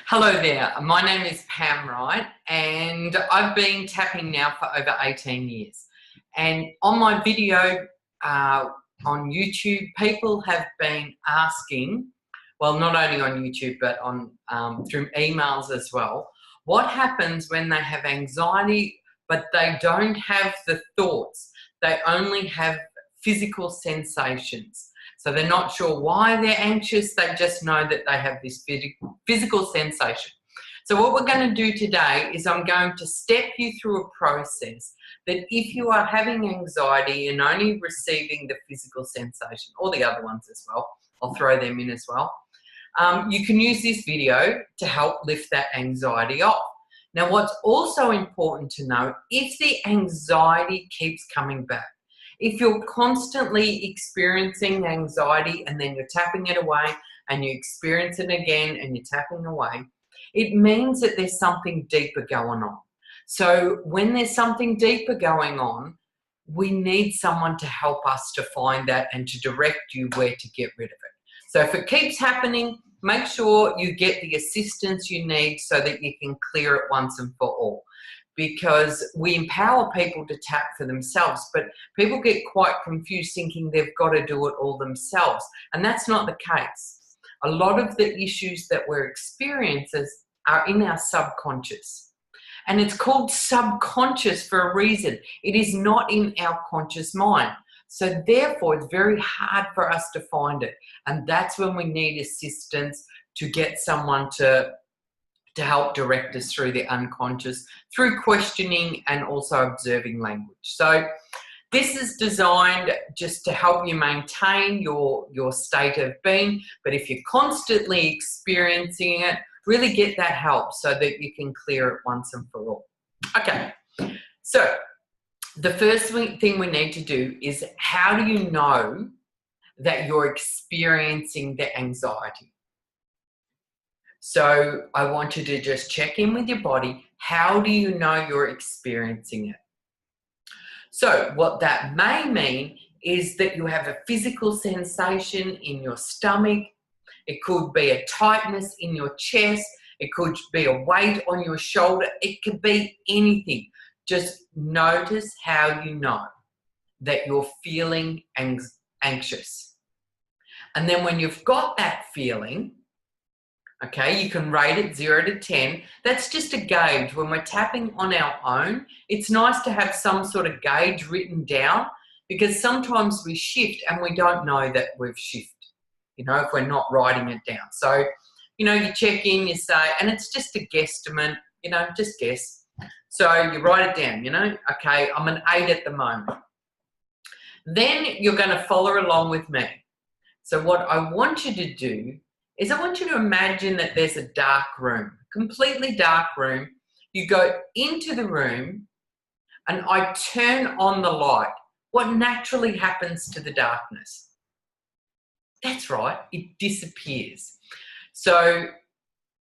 Hello there, my name is Pam Wright and I've been tapping now for over 18 years. And on my video on YouTube, people have been asking, well, not only on YouTube but on through emails as well, what happens when they have anxiety but they don't have the thoughts, they only have physical sensations. So they're not sure why they're anxious, they just know that they have this physical sensation. So what we're going to do today is I'm going to step you through a process that if you are having anxiety and only receiving the physical sensation, or the other ones as well, I'll throw them in as well, you can use this video to help lift that anxiety off. Now what's also important to know, if the anxiety keeps coming back, if you're constantly experiencing anxiety and then you're tapping it away and you experience it again and you're tapping away, it means that there's something deeper going on. So when there's something deeper going on, we need someone to help us to find that and to direct you where to get rid of it. So if it keeps happening, make sure you get the assistance you need so that you can clear it once and for all. Because we empower people to tap for themselves, but people get quite confused thinking they've got to do it all themselves, and that's not the case. A lot of the issues that we're experiencing are in our subconscious, and it's called subconscious for a reason. It is not in our conscious mind, so therefore it's very hard for us to find it, and that's when we need assistance to get someone to help direct us through the unconscious, through questioning and also observing language. So this is designed just to help you maintain your state of being, but if you're constantly experiencing it, really get that help so that you can clear it once and for all. Okay, so the first thing we need to do is, how do you know that you're experiencing the anxiety? So I want you to just check in with your body. How do you know you're experiencing it? So what that may mean is that you have a physical sensation in your stomach. It could be a tightness in your chest. It could be a weight on your shoulder. It could be anything. Just notice how you know that you're feeling anxious. And then when you've got that feeling, okay, you can rate it 0 to 10. That's just a gauge. When we're tapping on our own, it's nice to have some sort of gauge written down, because sometimes we shift and we don't know that we've shifted, if we're not writing it down. So, you check in, you say, and it's just a guesstimate, just guess. So you write it down, okay, I'm an 8 at the moment. Then you're going to follow along with me. So what I want you to do is I want you to imagine that there's a dark room, completely dark room. You go into the room and I turn on the light. What naturally happens to the darkness? That's right, it disappears. So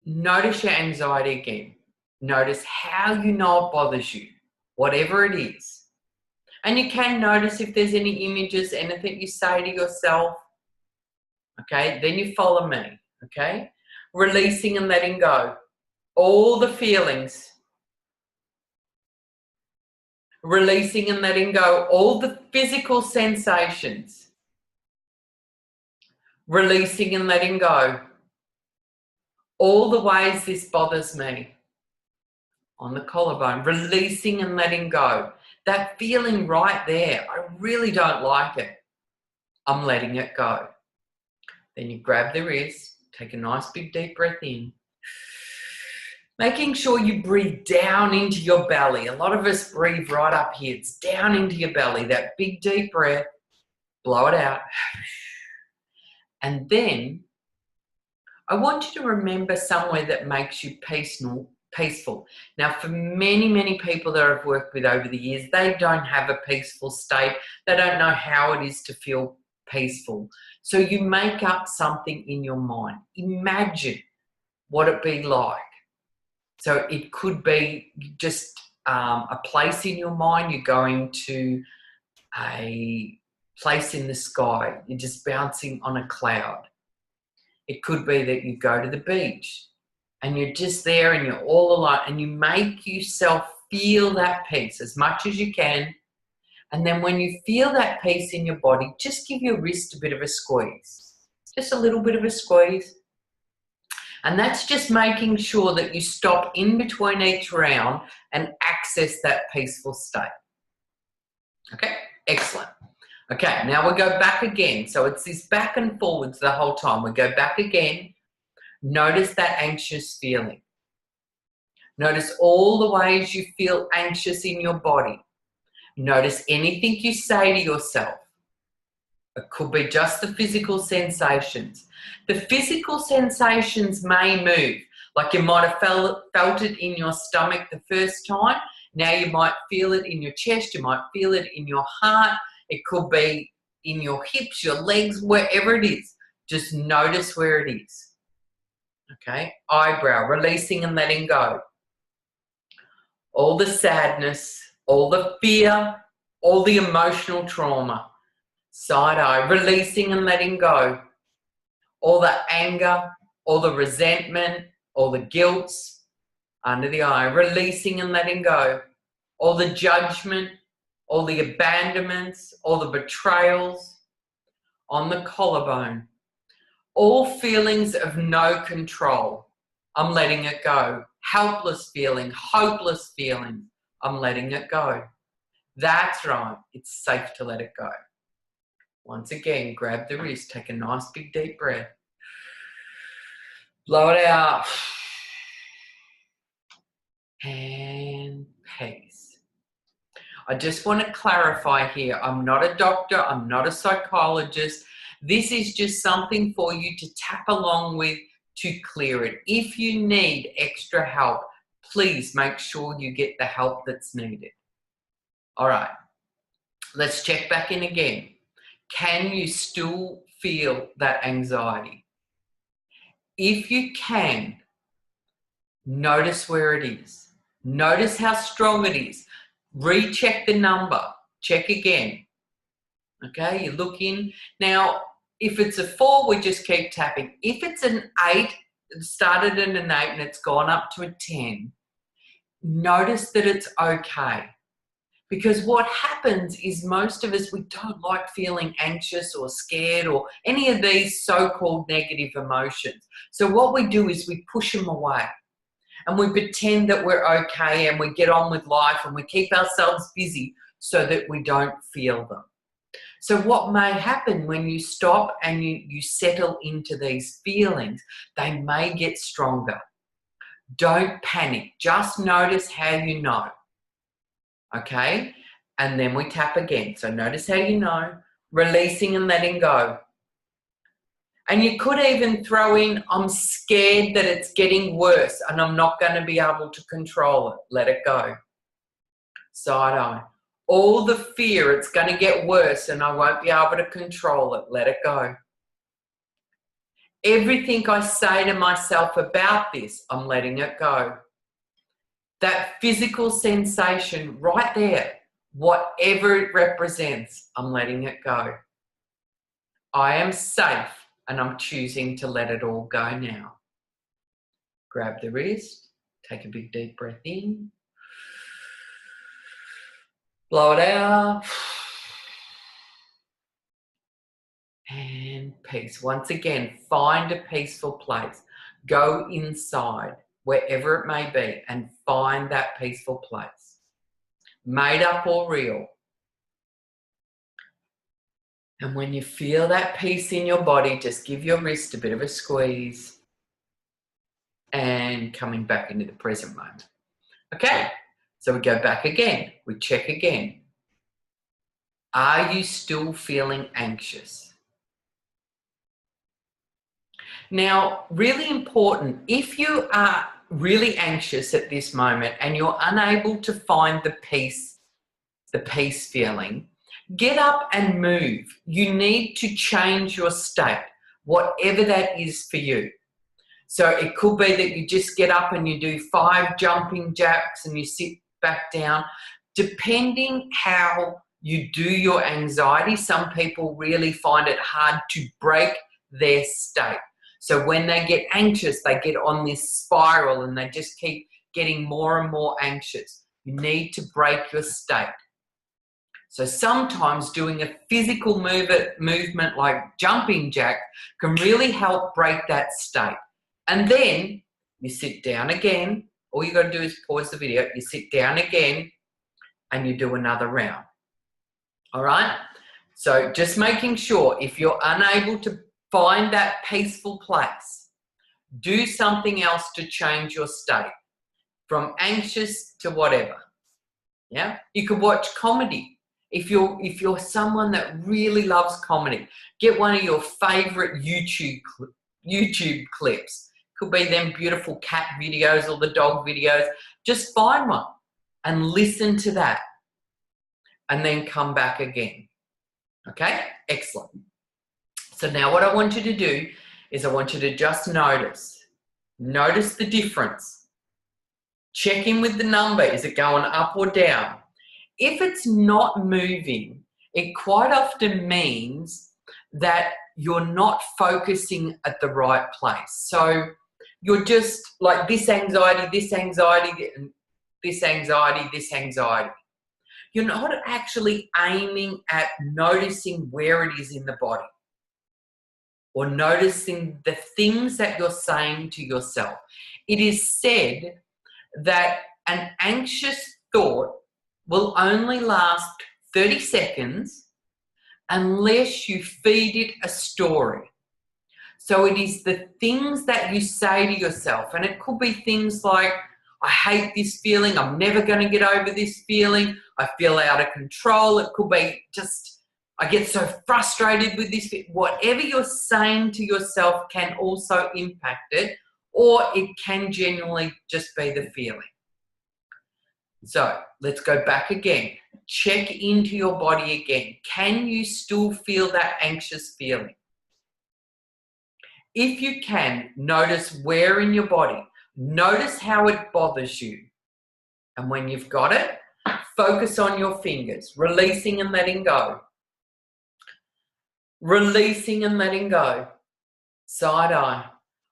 notice your anxiety again. Notice how you know it bothers you, whatever it is. And you can notice if there's any images, anything you say to yourself. Okay, then you follow me, okay? Releasing and letting go. All the feelings. Releasing and letting go. All the physical sensations. Releasing and letting go. All the ways this bothers me. On the collarbone. Releasing and letting go. That feeling right there, I really don't like it. I'm letting it go. Then you grab the wrist, take a nice big deep breath in. Making sure you breathe down into your belly. A lot of us breathe right up here. It's down into your belly, that big deep breath. Blow it out. And then I want you to remember somewhere that makes you peaceful. Now, for many, many people that I've worked with over the years, they don't have a peaceful state. They don't know how it is to feel peaceful. So you make up something in your mind. Imagine what it'd be like. So it could be just a place in your mind. You're going to a place in the sky. You're just bouncing on a cloud. It could be that you go to the beach. and you're just there and you're all alone, and you make yourself feel that peace as much as you can. And then when you feel that peace in your body, just give your wrist a bit of a squeeze. Just a little bit of a squeeze. And that's just making sure that you stop in between each round and access that peaceful state. Okay, excellent. Okay, now we go back again. So it's this back and forwards the whole time. We go back again. Notice that anxious feeling. Notice all the ways you feel anxious in your body. Notice anything you say to yourself. It could be just the physical sensations. The physical sensations may move. Like you might have felt it in your stomach the first time. Now you might feel it in your chest. You might feel it in your heart. It could be in your hips, your legs, wherever it is. Just notice where it is. Okay? Eyebrow, releasing and letting go. All the sadness, all the fear, all the emotional trauma. Side eye, releasing and letting go. All the anger, all the resentment, all the guilts under the eye, releasing and letting go. All the judgment, all the abandonments, all the betrayals on the collarbone. All feelings of no control, I'm letting it go. Helpless feeling, hopeless feeling, I'm letting it go. That's right, it's safe to let it go. Once again, grab the wrist, take a nice big deep breath. Blow it out. And peace. I just want to clarify here, I'm not a doctor, I'm not a psychologist. This is just something for you to tap along with to clear it. If you need extra help, please make sure you get the help that's needed. All right, let's check back in again. Can you still feel that anxiety? If you can, notice where it is. Notice how strong it is. Recheck the number. Check again. Okay, you look in. Now, if it's a 4, we just keep tapping. If it's an 8, it started at an 8 and it's gone up to a 10, notice that it's okay. Because what happens is most of us, we don't like feeling anxious or scared or any of these so-called negative emotions. So what we do is we push them away and we pretend that we're okay and we get on with life and we keep ourselves busy so that we don't feel them. So what may happen when you stop and you settle into these feelings, they may get stronger. Don't panic. Just notice how you know. Okay? And then we tap again. So notice how you know. Releasing and letting go. And you could even throw in, I'm scared that it's getting worse and I'm not going to be able to control it. Let it go. Side eye. All the fear, it's going to get worse and I won't be able to control it. Let it go. Everything I say to myself about this, I'm letting it go. That physical sensation right there, whatever it represents, I'm letting it go. I am safe and I'm choosing to let it all go now. Grab the wrist, take a big deep breath in. Blow it out. And peace. Once again, find a peaceful place. Go inside, wherever it may be, and find that peaceful place. Made up or real. And when you feel that peace in your body, just give your wrist a bit of a squeeze. And coming back into the present moment. Okay, so we go back again. We check again. Are you still feeling anxious? Now, really important, if you are really anxious at this moment and you're unable to find the peace feeling, get up and move. You need to change your state, whatever that is for you. So it could be that you just get up and you do 5 jumping jacks and you sit back down. Depending how you do your anxiety, some people really find it hard to break their state. So when they get anxious, they get on this spiral and they just keep getting more and more anxious. You need to break your state. So sometimes doing a physical movement like jumping jack can really help break that state. And then you sit down again. All you got to do is pause the video. You sit down again and you do another round. All right? So just making sure if you're unable to find that peaceful place, do something else to change your state from anxious to whatever. Yeah? You could watch comedy. If you're someone that really loves comedy, get one of your favorite YouTube clips. Could be them beautiful cat videos or the dog videos. Just find one and listen to that and then come back again. Okay? Excellent. So now what I want you to do is I want you to just notice. Notice the difference. Check in with the number. Is it going up or down? If it's not moving, it quite often means that you're not focusing at the right place. So you're just like this anxiety, this anxiety, this anxiety, this anxiety. You're not actually aiming at noticing where it is in the body or noticing the things that you're saying to yourself. It is said that an anxious thought will only last 30 seconds unless you feed it a story. So it is the things that you say to yourself, and it could be things like, I hate this feeling, I'm never going to get over this feeling, I feel out of control. It could be just, I get so frustrated with this. Whatever you're saying to yourself can also impact it, or it can genuinely just be the feeling. So let's go back again. Check into your body again. Can you still feel that anxious feeling? If you can, notice where in your body. Notice how it bothers you. And when you've got it, focus on your fingers, releasing and letting go. Releasing and letting go. Side eye.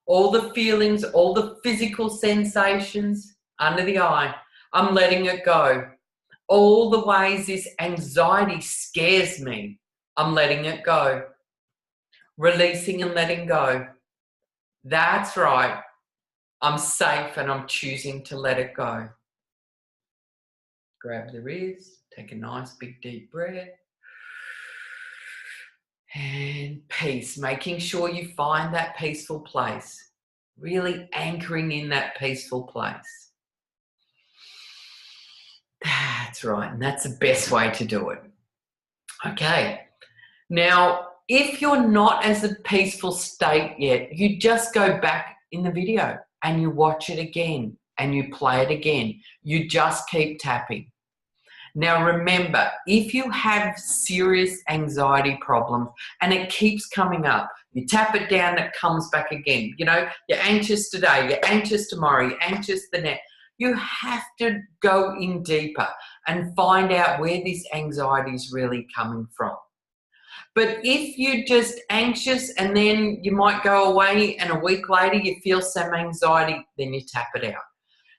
All the feelings, all the physical sensations under the eye. I'm letting it go. All the ways this anxiety scares me, I'm letting it go. Releasing and letting go. That's right. I'm safe and I'm choosing to let it go. Grab the wrist, take a nice big deep breath. And peace, making sure you find that peaceful place. Really anchoring in that peaceful place. That's right, and that's the best way to do it. Okay, now if you're not as a peaceful state yet, you just go back in the video and you watch it again and you play it again. You just keep tapping. Now remember, if you have serious anxiety problems and it keeps coming up, you tap it down, it comes back again. You know, you're anxious today, you're anxious tomorrow, you're anxious the next. You have to go in deeper and find out where this anxiety is really coming from. But if you're just anxious and then you might go away and a week later you feel some anxiety, then you tap it out.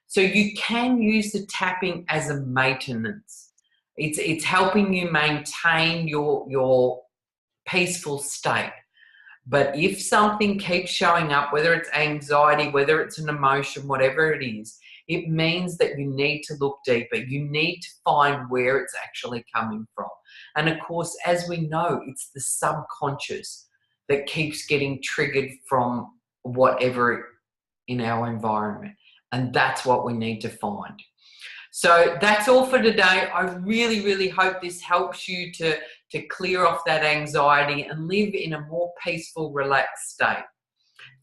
So you can use the tapping as a maintenance. It's helping you maintain your peaceful state. But if something keeps showing up, whether it's anxiety, whether it's an emotion, whatever it is, it means that you need to look deeper. You need to find where it's actually coming from. And of course, as we know, it's the subconscious that keeps getting triggered from whatever in our environment. And that's what we need to find. So that's all for today. I really, really hope this helps you to clear off that anxiety and live in a more peaceful, relaxed state.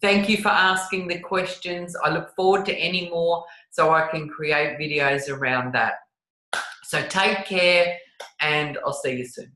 Thank you for asking the questions. I look forward to any more so I can create videos around that. So take care and I'll see you soon.